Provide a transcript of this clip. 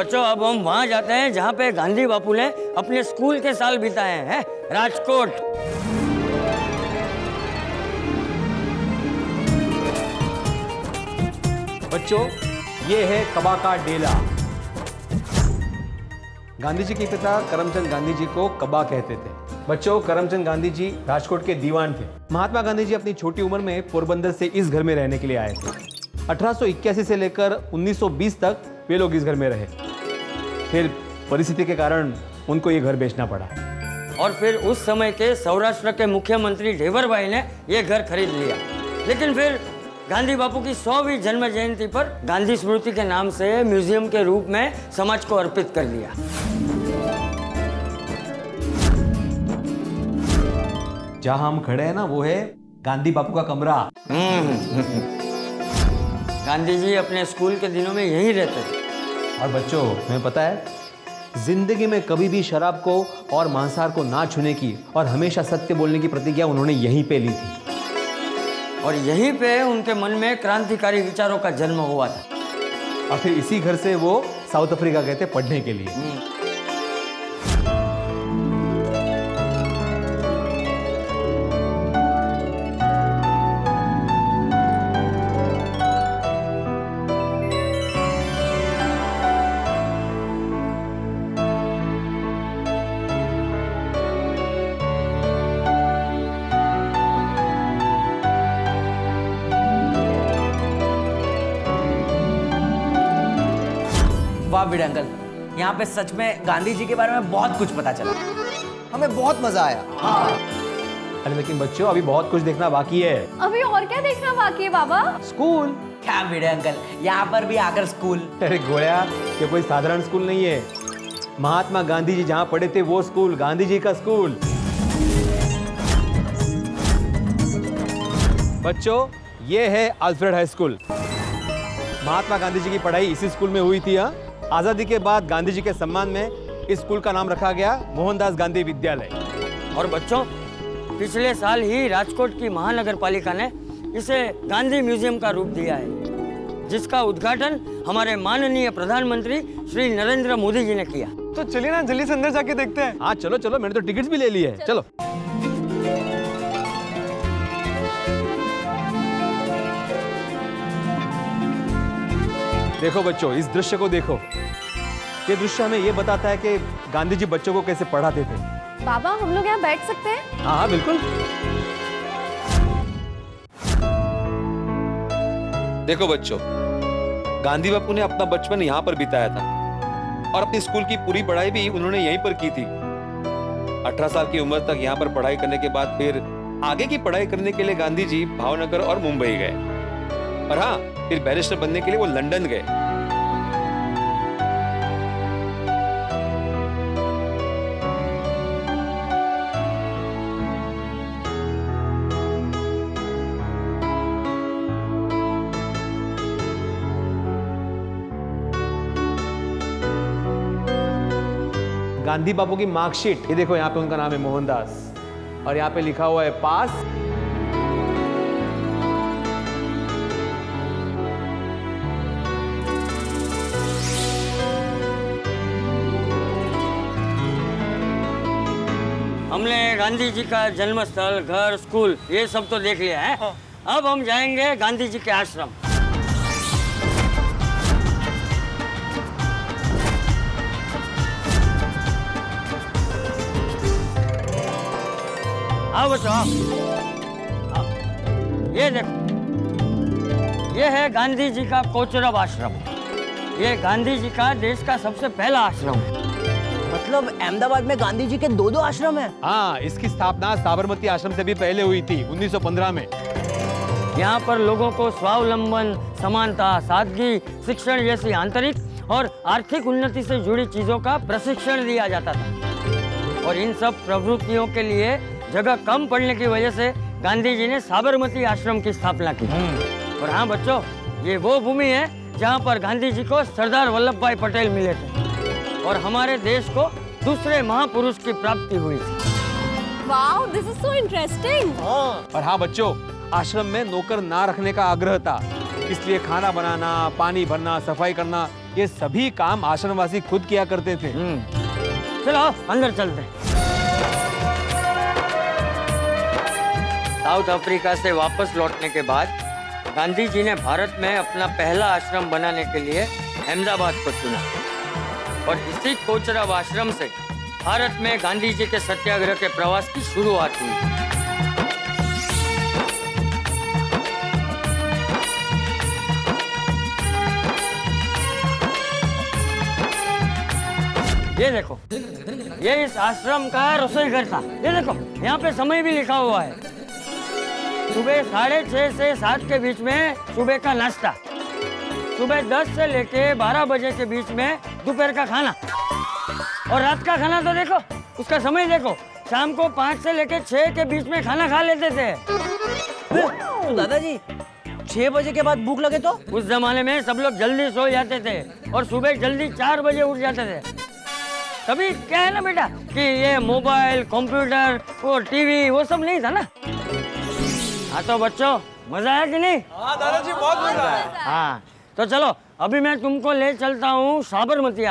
बच्चों अब हम वहाँ जाते हैं जहाँ पे गांधी बापू ने अपने स्कूल के साल बिताए हैं, राजकोट। बच्चों, ये है कबा का डेला। गांधी जी के पिता करमचंद गांधी जी को कबा कहते थे। बच्चों, करमचंद गांधी जी राजकोट के दीवान थे। महात्मा गांधी जी अपनी छोटी उम्र में पोरबंदर से इस घर में रहने के लिए आए थे। 1881 से लेकर 1920 तक वे लोग इस घर में रहे। फिर परिस्थिति के कारण उनको ये घर बेचना पड़ा और फिर उस समय के सौराष्ट्र के मुख्यमंत्री ढेबर भाई ने ये घर खरीद लिया। लेकिन फिर गांधी बापू की 100वीं जन्म जयंती पर गांधी स्मृति के नाम से म्यूजियम के रूप में समाज को अर्पित कर दिया। जहां हम खड़े हैं ना, वो है गांधी बापू का कमरा। गांधी जी अपने स्कूल के दिनों में यहीं रहते थे। और बच्चों, तुम्हें पता है, जिंदगी में कभी भी शराब को और मांसाहार को ना छूने की और हमेशा सत्य बोलने की प्रतिज्ञा उन्होंने यहीं पे ली थी। और यहीं पे उनके मन में क्रांतिकारी विचारों का जन्म हुआ था। और फिर इसी घर से वो साउथ अफ्रीका गए थे पढ़ने के लिए। वाह भिड़े अंकल, यहाँ पे सच में गांधी जी के बारे में बहुत कुछ पता चला। हमें बहुत मजा आया। अरे लेकिन बच्चों, अभी बहुत कुछ देखना बाकी है। अभी और क्या देखना बाकी है बाबा? स्कूल। क्या भिड़े अंकल, यहाँ पर भी आकर स्कूल। अरे गोया, ये कोई साधारण स्कूल नहीं है। महात्मा गांधी जी जहाँ पढ़े थे वो स्कूल, गांधी जी का स्कूल। बच्चों, ये है Alfred high school. Mahatma Gandhi ji की पढ़ाई इसी स्कूल में हुई थी। आजादी के बाद गांधी जी के सम्मान में इस स्कूल का नाम रखा गया मोहनदास गांधी विद्यालय। और बच्चों, पिछले साल ही राजकोट की महानगर पालिका ने इसे गांधी म्यूजियम का रूप दिया है, जिसका उद्घाटन हमारे माननीय प्रधानमंत्री श्री नरेंद्र मोदी जी ने किया। तो चलिए ना, जल्दी से अंदर जाके देखते हैं। हाँ चलो चलो, मैंने तो टिकट्स भी ले लिए हैं। चलो। देखो बच्चों, इस दृश्य को देखो। ये दृश्य हमें ये बताता है कि गांधी जी बच्चों को कैसे पढ़ाते थे। बाबा, हम लोग यहाँ बैठ सकते हैं? हाँ हाँ बिल्कुल। देखो बच्चों, गांधी बापू ने अपना बचपन यहाँ पर बिताया था और अपनी स्कूल की पूरी पढ़ाई भी उन्होंने यहीं पर की थी। 18 साल की उम्र तक यहाँ पर पढ़ाई करने के बाद फिर आगे की पढ़ाई करने के लिए गांधी जी भावनगर और मुंबई गए। और हाँ, फिर बैरिस्टर बनने के लिए वो लंदन गए। गांधी बापू की मार्कशीट, ये देखो, यहाँ पे उनका नाम है मोहनदास और यहाँ पे लिखा हुआ है पास। हमने गांधी जी का जन्म स्थल, घर, स्कूल, ये सब तो देख लिया है। अब हम जाएंगे गांधी जी के आश्रम। आओ बच्चों, आओ। ये देखो, ये है गांधी जी का कोचरब आश्रम। ये गांधी जी का देश का सबसे पहला आश्रम है। मतलब अहमदाबाद में गांधी जी के 2 आश्रम हैं? हाँ, इसकी स्थापना साबरमती आश्रम से भी पहले हुई थी 1915 में। यहाँ पर लोगों को स्वावलंबन, समानता, सादगी, शिक्षण जैसी आंतरिक और आर्थिक उन्नति से जुड़ी चीजों का प्रशिक्षण दिया जाता था। और इन सब प्रवृत्तियों के लिए जगह कम पड़ने की वजह से गांधी जी ने साबरमती आश्रम की स्थापना की। और हाँ बच्चों, ये वो भूमि है जहाँ पर गांधी जी को सरदार वल्लभ भाई पटेल मिले थे और हमारे देश को दूसरे महापुरुष की प्राप्ति हुई थी। Wow, this is so interesting. और हाँ बच्चों, आश्रम में नौकर ना रखने का आग्रह था, इसलिए खाना बनाना, पानी भरना, सफाई करना ये सभी काम आश्रमवासी खुद किया करते थे। चलो अंदर चलते हैं। साउथ अफ्रीका से वापस लौटने के बाद गांधी जी ने भारत में अपना पहला आश्रम बनाने के लिए अहमदाबाद को चुना और इसी कोचरब आश्रम से भारत में गांधी जी के सत्याग्रह के प्रवास की शुरुआत हुई। ये देखो, ये इस आश्रम का रसोई घर था। ये देखो, यहाँ पे समय भी लिखा हुआ है। सुबह 6:30 से 7 के बीच में सुबह का नाश्ता, सुबह 10 से लेके 12 बजे के बीच में दोपहर का खाना और रात का खाना तो देखो, उसका समय देखो, शाम को 5 से लेके 6 के बीच में खाना खा लेते थे। तो दादाजी 6 बजे के बाद भूख लगे तो? उस जमाने में सब लोग जल्दी सो जाते थे और सुबह जल्दी 4 बजे उठ जाते थे। तभी क्या है ना बेटा कि ये मोबाइल, कंप्यूटर, वो टीवी, वो सब नहीं था ना। हाँ तो बच्चों, मजा आया कि नहीं? हाँ दादाजी, बहुत मजा आया। हाँ तो चलो, अभी मैं तुमको ले चलता हूँ साबरमती।